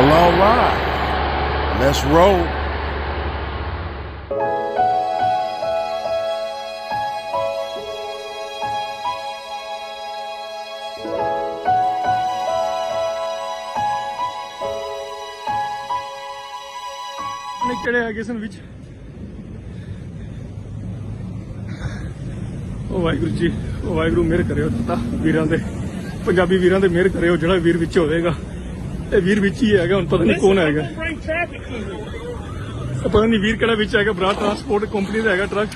Well, all right. Let's roll. ਕਿਹੜੇ ਹੈਗੇ ਸਨ ਵਿੱਚ ਉਹ ਵਾਹਿਗੁਰੂ ਜੀ ਉਹ ਵਾਹਿਗੁਰੂ ਮਿਹਰ ਕਰਿਓ ਤਾਂ ਵੀਰਾਂ ਦੇ ਪੰਜਾਬੀ ਵੀਰਾਂ ਦੇ ਮਿਹਰ ਕਰਿਓ ਜਿਹੜਾ ਵੀਰ ਵਿੱਚ ਹੋਵੇਗਾ ਇਹ ਵੀਰ ਵਿੱਚ ਹੀ ਹੈਗਾ ਹੁਣ ਪਤਾ ਨਹੀਂ ਕੌਣ ਹੈਗਾ ਪਤਾ ਨਹੀਂ ਵੀਰ ਕਿਹੜਾ ਵਿੱਚ ਹੈਗਾ ਬਰਾ ਟਰਾਂਸਪੋਰਟ ਕੰਪਨੀ ਦਾ ਹੈਗਾ ਟਰੱਕ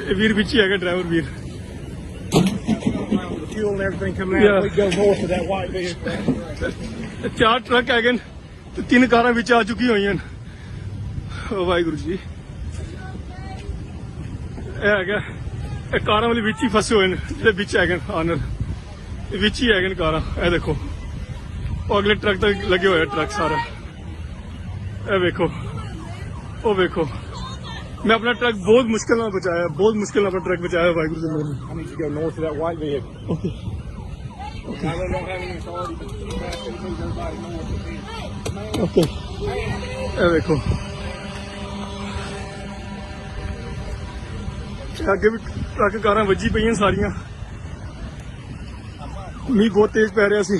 ਇਹ ਵੀਰ ਵਿੱਚ ਹੀ ਹੈਗਾ ਡਰਾਈਵਰ ਵੀਰ ਚਾਰ ਟਰੱਕ ਹੈਗੇ ਨੇ ਤੇ 3 ਕਾਰਾਂ ਵਿੱਚ ਆ ਚੁੱਕੀ ਹੋਈਆਂ ਵਾਹਿਗੁਰੂ ਜੀ ਇਹ ਹੈਗਾ ਇਹ ਕਾਰਾਂ ਵਾਲੇ ਵਿੱਚ ਹੀ ਫਸੇ ਹੋਏ ਨੇ ਜਿਹੜੇ ਵਿੱਚ ਹੈਗੇ ਆਨਰ ਇਹ ਵਿੱਚ ਹੀ ਹੈਗੇ ਨੇ ਕਾਰਾਂ ਇਹ ਦੇਖੋ ਉਹ ਅਗਲੇ ਟਰੱਕ ਤੱਕ ਲੱਗੇ ਹੋਏ ਟਰੱਕ ਸਾਰਾ ਇਹ ਵੇਖੋ ਉਹ ਵੇਖੋ ਮੈਂ ਆਪਣਾ ਟਰੱਕ ਬਹੁਤ ਮੁਸ਼ਕਿਲ ਨਾਲ ਬਚਾਇਆ ਬਹੁਤ ਮੁਸ਼ਕਿਲ ਨਾਲ ਆਪਣਾ ਟਰੱਕ ਬਚਾਇਆ ਵਾਹਿਗੁਰੂ ਜੀ ਮੇਰੇ I need to go north of that white vehicle. Okay. Okay. ਇਹ ਵੇਖੋ ਅੱਗੇ ਵੀ ਟਰੱਕ ਕਾਰਾਂ ਵੱਜੀ ਪਈਆਂ ਸਾਰੀਆਂ ਮੀਂਹ ਬਹੁਤ ਤੇਜ਼ ਪੈ ਰਿਹਾ ਸੀ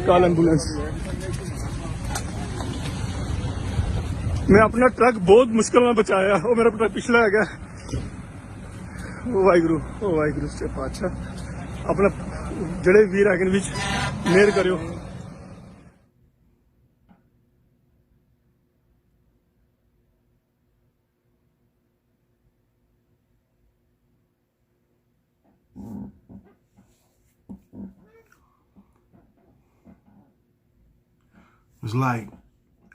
ਕਾਲ ਐਂਬੂਲੈਂਸ ਮੈਂ ਆਪਣਾ ਟਰੱਕ ਬਹੁਤ ਮੁਸ਼ਕਿਲ ਨਾਲ ਬਚਾਇਆ ਉਹ ਮੇਰਾ ਟਰੱਕ ਪਿਛਲਾ ਹੈਗਾ ਉਹ ਵਾਹਿਗੁਰੂ ਸੇ ਪਾਤਸ਼ਾਹ ਆਪਣਾ ਜਿਹੜੇ ਵੀਰ ਹੈਗੇ ਨੇ ਵਿੱਚ ਮਿਹਰ ਕਰਿਓ It's like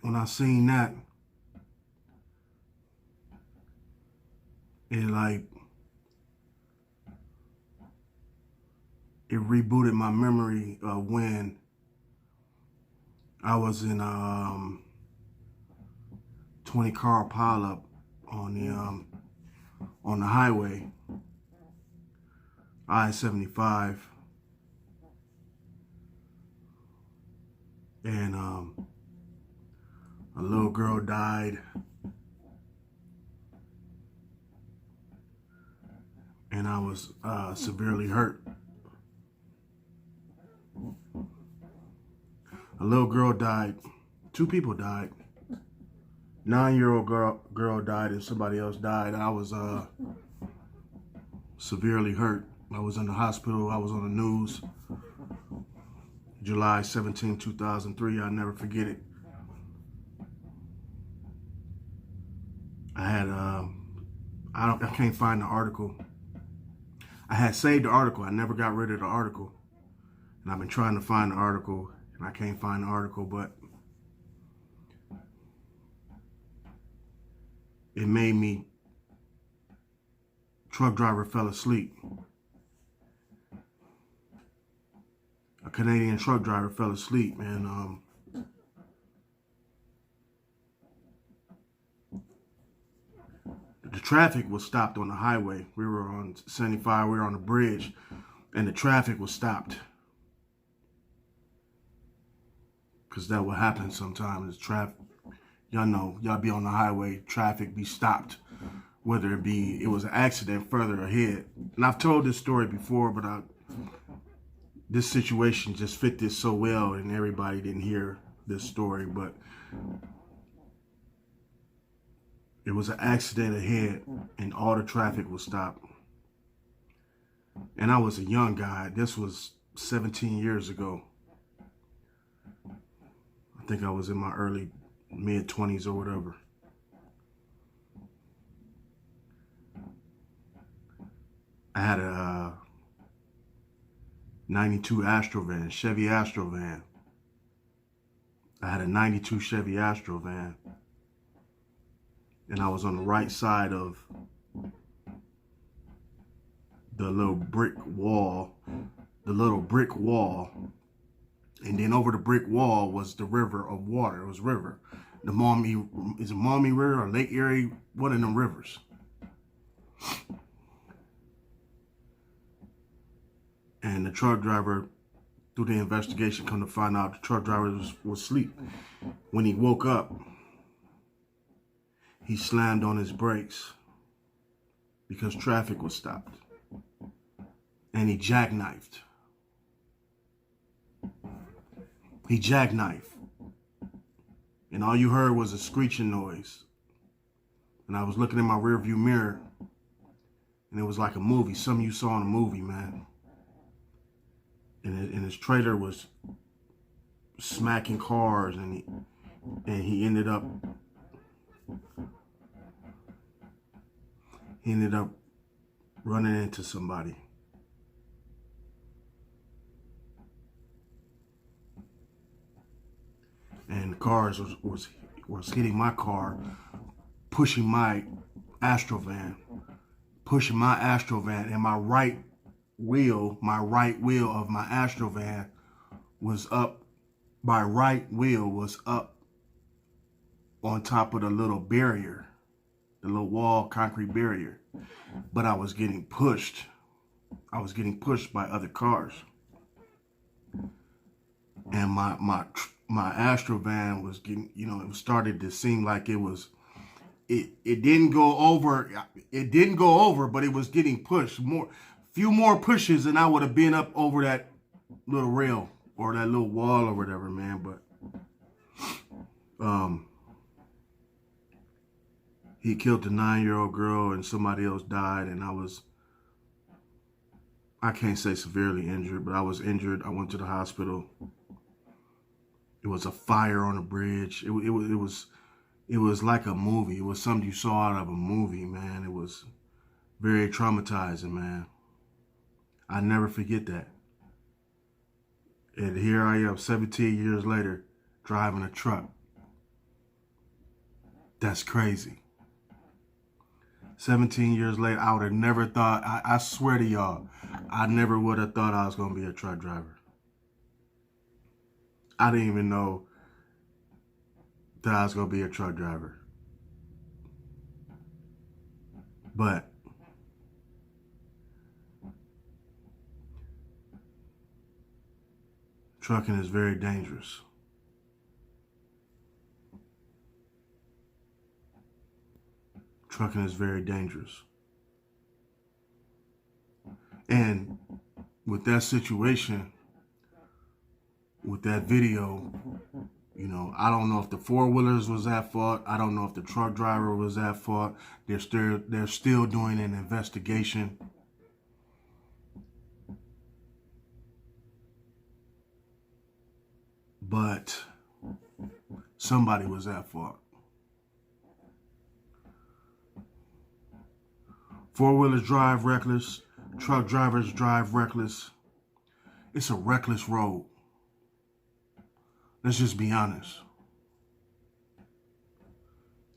when I seen that, it rebooted my memory of when I was in 20 car pileup on the highway, I-75. And a little girl died, and I was severely hurt. A little girl died. 2 people died. 9-year-old girl died, and somebody else died. I was severely hurt. I was in the hospital. I was on the news. July 17, 2003, I'll never forget it. I had, I can't find the article. I had saved the article. I never got rid of the article. And I've been trying to find the article, and I can't find the article, but it made me, truck driver fell asleep. A Canadian truck driver fell asleep, and the traffic was stopped on the highway. We were on 75, we were on the bridge, and the traffic was stopped. Because that will happen sometimes. Traffic, y'all know, y'all be on the highway, traffic be stopped. Whether it was an accident further ahead. And I've told this story before, but this situation just fit this so well, and everybody didn't hear this story, but it was an accident ahead, and all the traffic was stopped. And I was a young guy. This was 17 years ago. I think I was in my early mid-20s or whatever. I had a 92 Astrovan, Chevy Astrovan. I had a 92 Chevy Astrovan. And I was on the right side of the little brick wall. And then over the brick wall was the river of water. It was river. The Maumee, is it Maumee River or Lake Erie? One of them rivers. And the truck driver, through the investigation, come to find out the truck driver was asleep. When he woke up, he slammed on his brakes because traffic was stopped. And he jackknifed. He jackknifed. And all you heard was a screeching noise. And I was looking in my rearview mirror, and it was like a movie. Something you saw in a movie, man. And his trailer was smacking cars, and he ended up running into somebody. And the cars was hitting my car, pushing my Astrovan, and my right wheel of my Astrovan was up. My right wheel was up on top of the little barrier, the little wall concrete barrier. But I was getting pushed. I was getting pushed by other cars. And my Astrovan was getting, it started to seem like it didn't go over. It didn't go over, but it was getting pushed few more pushes, and I would have been up over that little rail or that little wall or whatever, man. But he killed a 9-year-old girl, and somebody else died, and I can't say severely injured, but I was injured. I went to the hospital. It was a fire on the bridge. It was like a movie. It was something you saw out of a movie, man. It was very traumatizing, man. I never forget that. And here I am 17 years later driving a truck. That's crazy. 17 years later, I would have never thought, I swear to y'all, I never would have thought I was going to be a truck driver. I didn't even know that I was going to be a truck driver. But trucking is very dangerous. Trucking is very dangerous. And with that situation, with that video, I don't know if the four-wheelers was at fault. I don't know if the truck driver was at fault. They're still doing an investigation. But somebody was at fault. Four-wheelers drive reckless. Truck drivers drive reckless. It's a reckless road. Let's just be honest.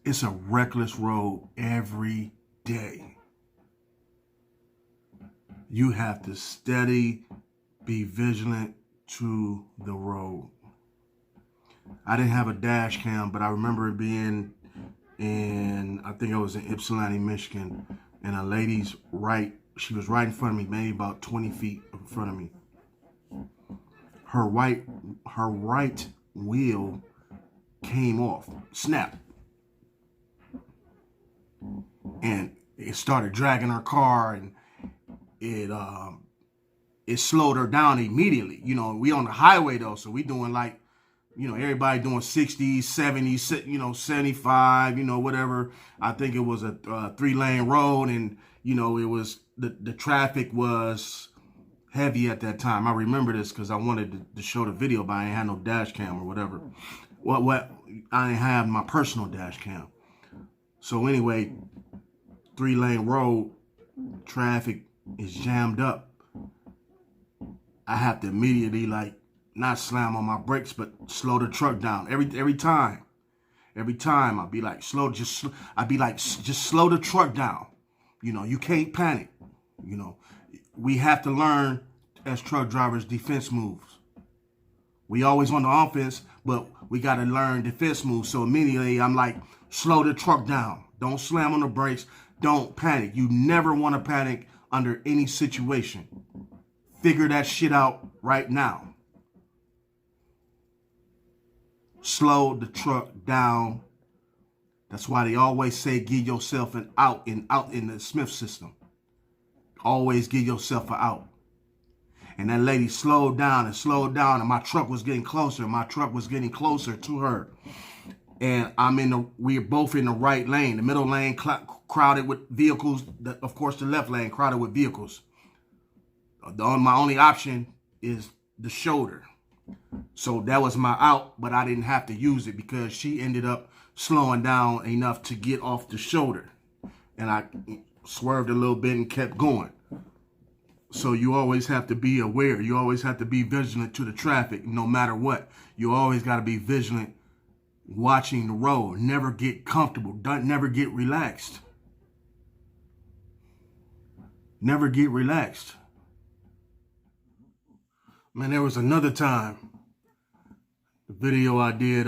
It's a reckless road every day. You have to steady, be vigilant to the road. I didn't have a dash cam, but I remember it being I think I was in Ypsilanti, Michigan, and a lady's she was right in front of me, maybe about 20 feet in front of me. Her right wheel came off, snapped, and it started dragging her car, and it slowed her down immediately. We on the highway though, so we doing like, everybody doing 60, 70, 75, whatever. I think it was a 3-lane road, and it was the traffic was heavy at that time. I remember this because I wanted to show the video, but I ain't had no dash cam or whatever. What I didn't have my personal dash cam. So anyway, 3-lane road, traffic is jammed up. I have to immediately not slam on my brakes, but slow the truck down every time. Every time I'd be like, just slow the truck down. You can't panic. We have to learn as truck drivers defense moves. We always on the offense, but we got to learn defense moves. So immediately I'm like, slow the truck down. Don't slam on the brakes. Don't panic. You never want to panic under any situation. figure that shit out right now. Slow the truck down. That's why they always say give yourself an out in the Smith system. Always give yourself an out. And that lady slowed down, and my truck was getting closer. My truck was getting closer to her. And we're both in the right lane. The middle lane crowded with vehicles. Of course, the left lane crowded with vehicles. My only option is the shoulder. So that was my out, but I didn't have to use it because she ended up slowing down enough to get off the shoulder. And I swerved a little bit and kept going. So you always have to be aware. You always have to be vigilant to the traffic, no matter what. You always got to be vigilant, watching the road. Never get comfortable. Never get relaxed. Never get relaxed. Man, there was another time. The video I did,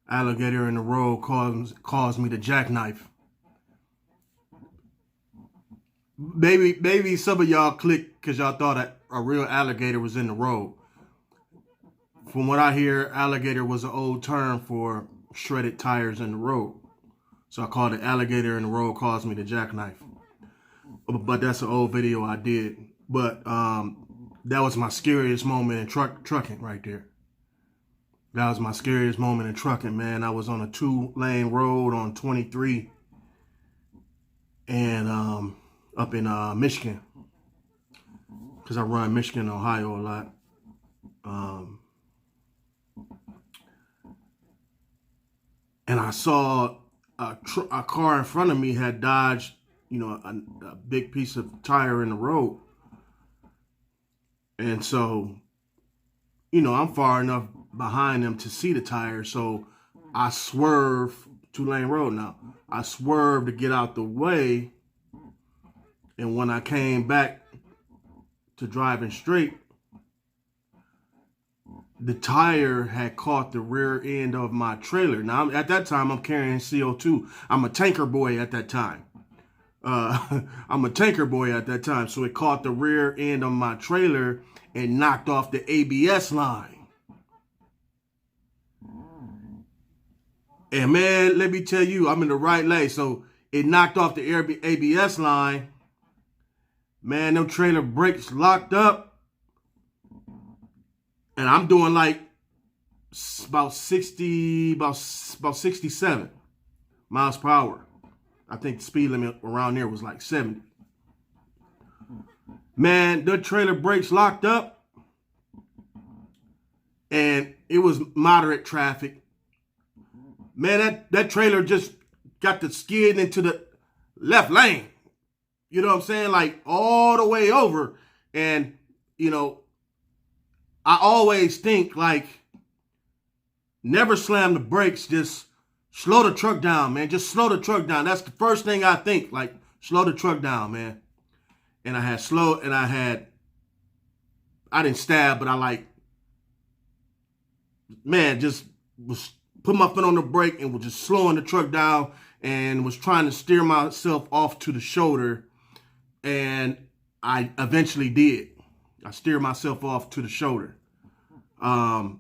alligator in the road caused me to jackknife. Maybe some of y'all clicked because y'all thought a real alligator was in the road. From what I hear, alligator was an old term for shredded tires in the road. So I called it alligator in the road caused me to jackknife. But that's an old video I did. But that was my scariest moment in trucking right there. That was my scariest moment in trucking, man. I was on a 2-lane road on 23 and up in Michigan, because I run Michigan, Ohio a lot. And I saw a car in front of me had dodged, a big piece of tire in the road. And so, I'm far enough behind them to see the tire. So I swerved, 2-lane road now. I swerved to get out the way. And when I came back to driving straight, the tire had caught the rear end of my trailer. Now, at that time, I'm carrying CO2. I'm a tanker boy at that time. So it caught the rear end of my trailer and knocked off the ABS line. And man, let me tell you, I'm in the right lane. So it knocked off the ABS line. Man, them trailer brakes locked up. And I'm doing like about 67 miles per hour. I think the speed limit around there was like 70. Man, the trailer brakes locked up. And it was moderate traffic. Man, that trailer just got the skid into the left lane. You know what I'm saying? Like all the way over. And, I always think like never slam the brakes. Just slow the truck down, man. Just slow the truck down. That's the first thing I think. Like slow the truck down, man. And I didn't stab, but just was put my foot on the brake and was just slowing the truck down and was trying to steer myself off to the shoulder. And I eventually did. I steered myself off to the shoulder. But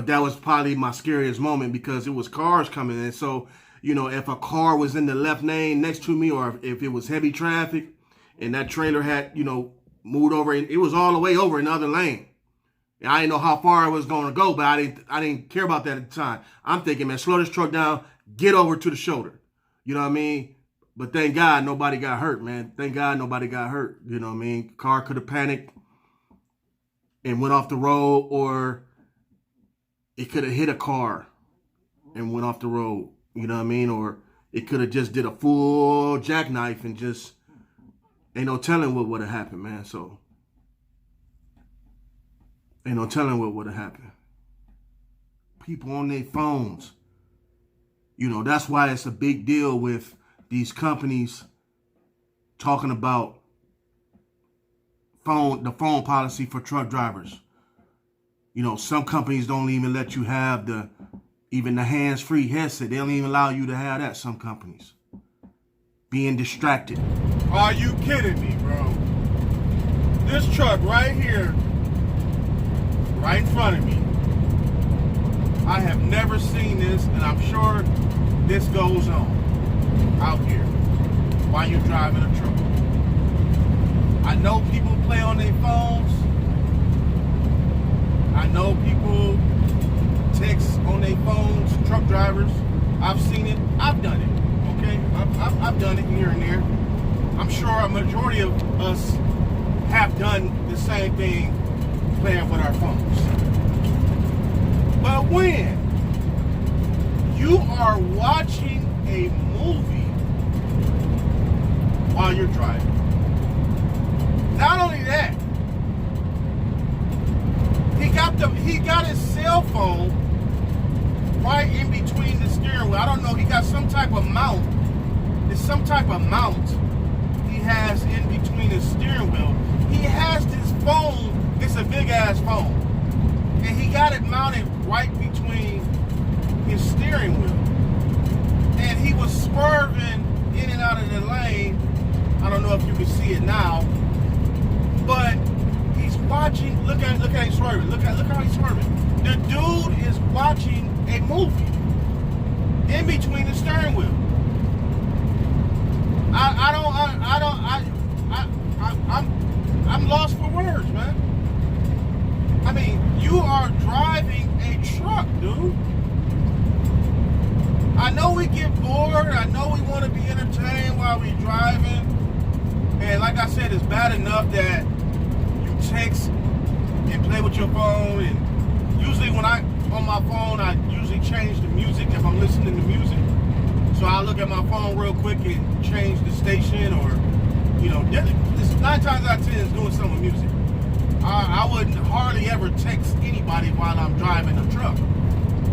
that was probably my scariest moment because it was cars coming in. So, if a car was in the left lane next to me or if it was heavy traffic and that trailer had, moved over, and it was all the way over in the other lane. And I didn't know how far it was going to go, but I didn't care about that at the time. I'm thinking, man, slow this truck down, get over to the shoulder. You know what I mean? But thank God nobody got hurt, man. Thank God nobody got hurt. You know what I mean? Car could have panicked and went off the road, or it could have hit a car and went off the road. You know what I mean? Or it could have just did a full jackknife and just ain't no telling what would have happened, man. So ain't no telling what would have happened. People on their phones. That's why it's a big deal with these companies talking about the phone policy for truck drivers. Some companies don't even let you have even the hands-free headset. They don't even allow you to have that, some companies. Being distracted. Are you kidding me, bro? This truck right here, right in front of me. I have never seen this, and I'm sure this goes on out here while you're driving a truck. I know people play on their phones. I know people text on their phones, truck drivers. I've seen it. I've done it. Okay? I've done it here and there. I'm sure a majority of us have done the same thing playing with our phones. But when you are watching a movie while you're driving, not only that, he got his cell phone right in between the steering wheel. I don't know, he got some type of mount. It's some type of mount he has in between his steering wheel. He has this phone, it's a big ass phone, and he got it mounted right between his steering wheel. And he was swerving in and out of the lane. I don't know if you can see it now, but he's watching. Look at him swerving. Look how he's swerving. The dude is watching a movie in between the steering wheel. I'm lost for words, man. I mean, you are driving a truck, dude. I know we get bored. I know we want to be entertained while we're driving. And like I said, it's bad enough that you text and play with your phone. And usually when on my phone, I usually change the music if I'm listening to music. So I look at my phone real quick and change the station, or, you know, this 9 times out of 10 is doing something with music. I wouldn't hardly ever text anybody while I'm driving a truck.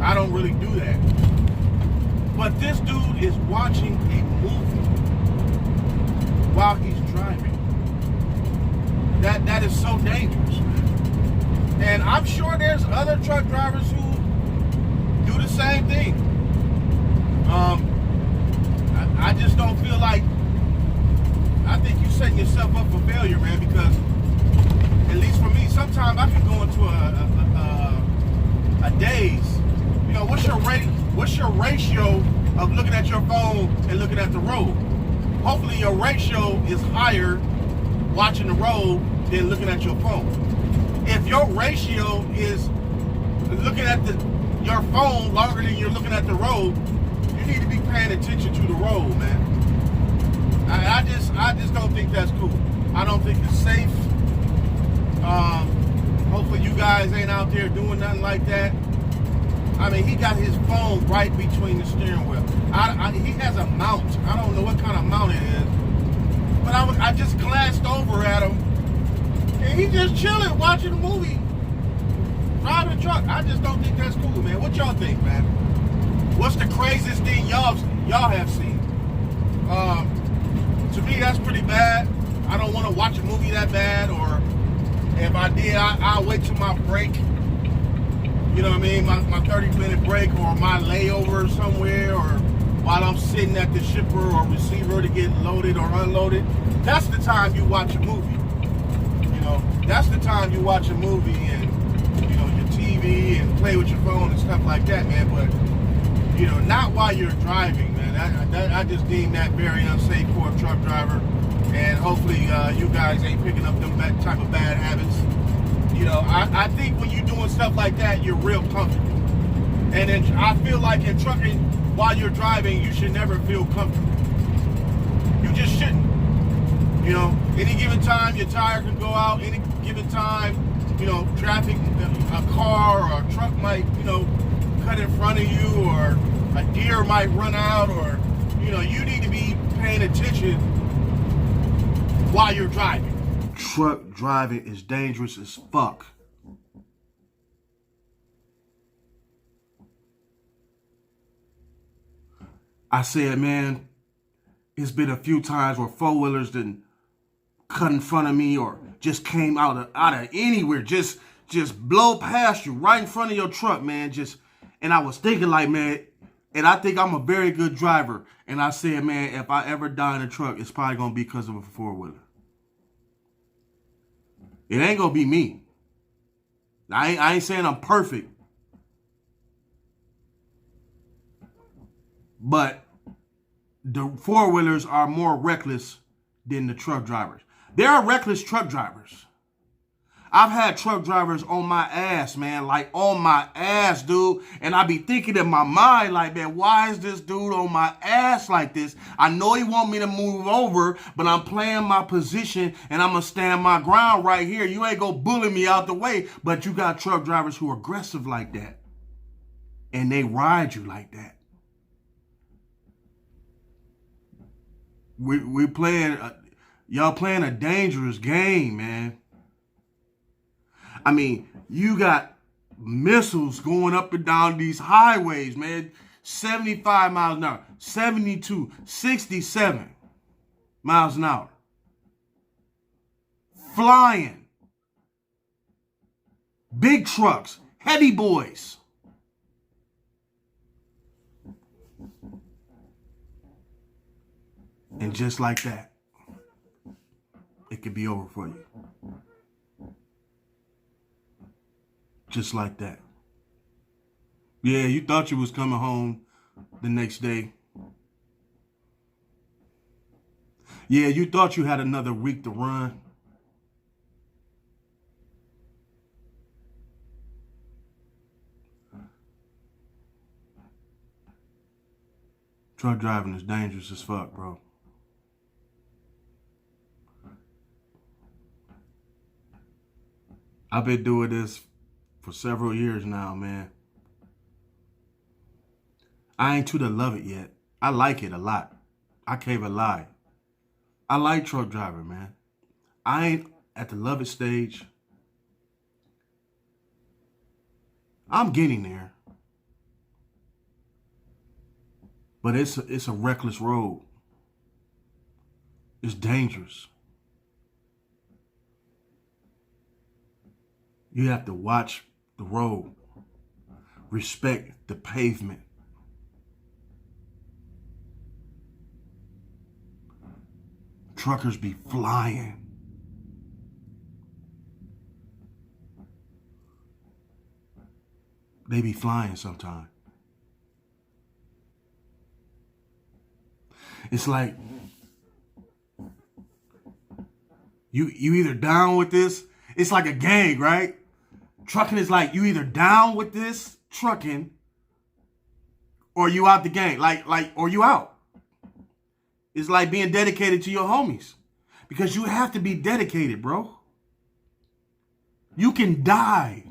I don't really do that. But this dude is watching a movie while he's driving. That is so dangerous, man. And I'm sure there's other truck drivers who do the same thing. I just don't feel like, I think you're setting yourself up for failure, man, because at least for me, sometimes I can go into a daze. You know, what's your ratio of looking at your phone and looking at the road? Hopefully your ratio is higher watching the road than looking at your phone. If your ratio is looking at your phone longer than you're looking at the road, you need to be paying attention to the road, man. I just don't think that's cool. I don't think it's safe. Hopefully you guys ain't out there doing nothing like that. I mean, he got his phone right between the steering wheel. He has a mount. I don't know what kind of mount it is. But I just glanced over at him, and he just chilling, watching a movie, driving a truck. I just don't think that's cool, man. What y'all think, man? What's the craziest thing y'all have seen? To me, that's pretty bad. I don't want to watch a movie that bad, or if I did, I'll wait till my break. You know what I mean? My 30-minute break, or my layover somewhere, or while I'm sitting at the shipper or receiver to get loaded or unloaded. That's the time you watch a movie. You know, that's the time you watch a movie and, you know, your TV and play with your phone and stuff like that, man. But, you know, not while you're driving, man. I just deem that very unsafe for a truck driver. And hopefully you guys ain't picking up them type of bad habits. You know, I think when you're doing stuff like that, you're real comfortable. And then I feel like in trucking, while you're driving, you should never feel comfortable. You just shouldn't. You know, any given time, your tire can go out. Any given time, you know, traffic, a car or a truck might, you know, cut in front of you, or a deer might run out, or, you know, you need to be paying attention while you're driving. Truck driving is dangerous as fuck. I said, man, it's been a few times where four-wheelers didn't cut in front of me, or just came out of anywhere, just blow past you right in front of your truck, man. And I was thinking, like, man, and I think I'm a very good driver. And I said, man, if I ever die in a truck, it's probably gonna be because of a four-wheeler. It ain't gonna be me. I ain't saying I'm perfect, but the four-wheelers are more reckless than the truck drivers. There are reckless truck drivers. I've had truck drivers on my ass, man, like on my ass, dude. And I be thinking in my mind, like, man, why is this dude on my ass like this? I know he want me to move over, but I'm playing my position and I'm going to stand my ground right here. You ain't going to bully me out the way, but you got truck drivers who are aggressive like that. And they ride you like that. We playing, y'all playing a dangerous game, man. I mean, you got missiles going up and down these highways, man. 75 miles an hour, 72, 67 miles an hour. Flying. Big trucks, heavy boys. And just like that, it could be over for you. Just like that. Yeah, you thought you was coming home the next day. Yeah, you thought you had another week to run. Truck driving is dangerous as fuck, bro. I've been doing this for several years now, man. I ain't to the love it yet. I like it a lot. I can't even lie. I like truck driving, man. I ain't at the love it stage. I'm getting there. But it's a reckless road. It's dangerous. You have to watch the road. Respect the pavement. Truckers be flying. They be flying sometimes. It's like you either down with this. It's like a gang, right? Trucking is like you either down with this trucking or you out the gang. Or you out. It's like being dedicated to your homies. Because you have to be dedicated, bro. You can die.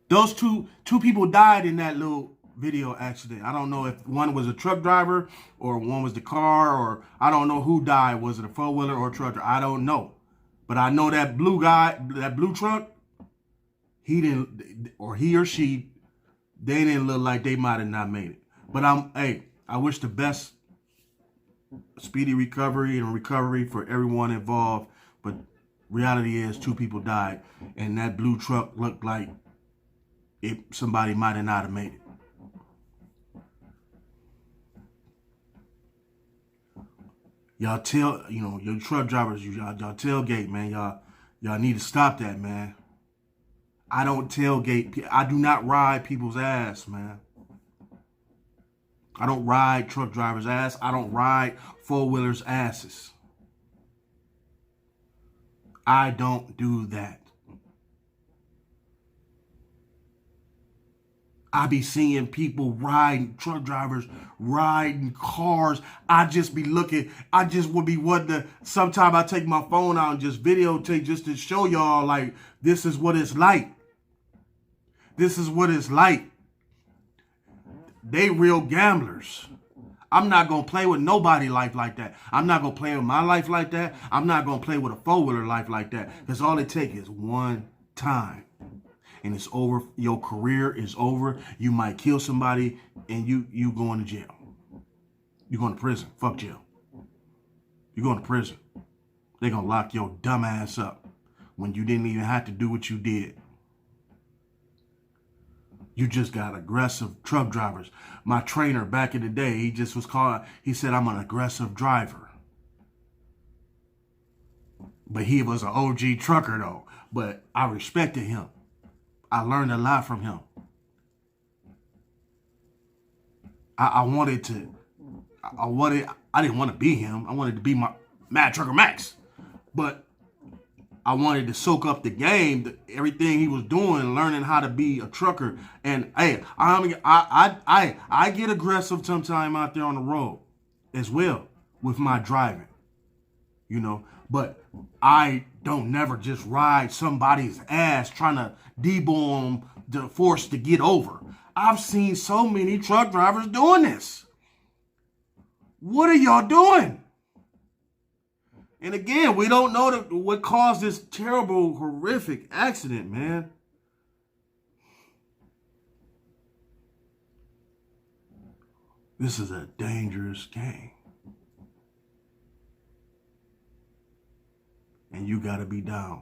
Those two people died in that little video accident. I don't know if one was a truck driver or one was the car, or I don't know who died. Was it a four-wheeler or a truck driver? I don't know. But I know that blue guy, that blue truck, he didn't, or he or she, they didn't look like they might have not made it. But I wish the best speedy recovery for everyone involved. But reality is 2 people died, and that blue truck looked like somebody might have not have made it. Y'all your truck drivers, y'all tailgate, man. Y'all need to stop that, man. I don't tailgate. I do not ride people's ass, man. I don't ride truck drivers' ass. I don't ride four-wheelers' asses. I don't do that. I be seeing people riding, truck drivers riding cars. I just be looking. I just would be wanting to. Sometimes I take my phone out and just videotape just to show y'all, like, this is what it's like. This is what it's like. They real gamblers. I'm not going to play with nobody life like that. I'm not going to play with my life like that. I'm not going to play with a four-wheeler life like that. Because all it takes is one time. And it's over. Your career is over. You might kill somebody and you going to jail. You going to prison. Fuck jail. You going to prison. They going to lock your dumb ass up when you didn't even have to do what you did. You just got aggressive truck drivers. My trainer back in the day, he said, I'm an aggressive driver. But he was an OG trucker though. But I respected him. I learned a lot from him. I didn't want to be him. I wanted to be my Mad Trucker Max. But I wanted to soak up the game, everything he was doing, learning how to be a trucker. And hey, I get aggressive sometime out there on the road as well with my driving, you know. But I don't never just ride somebody's ass trying to debo them the force to get over. I've seen so many truck drivers doing this. What are y'all doing? And again, we don't know what caused this terrible, horrific accident, man. This is a dangerous game. And you got to be down.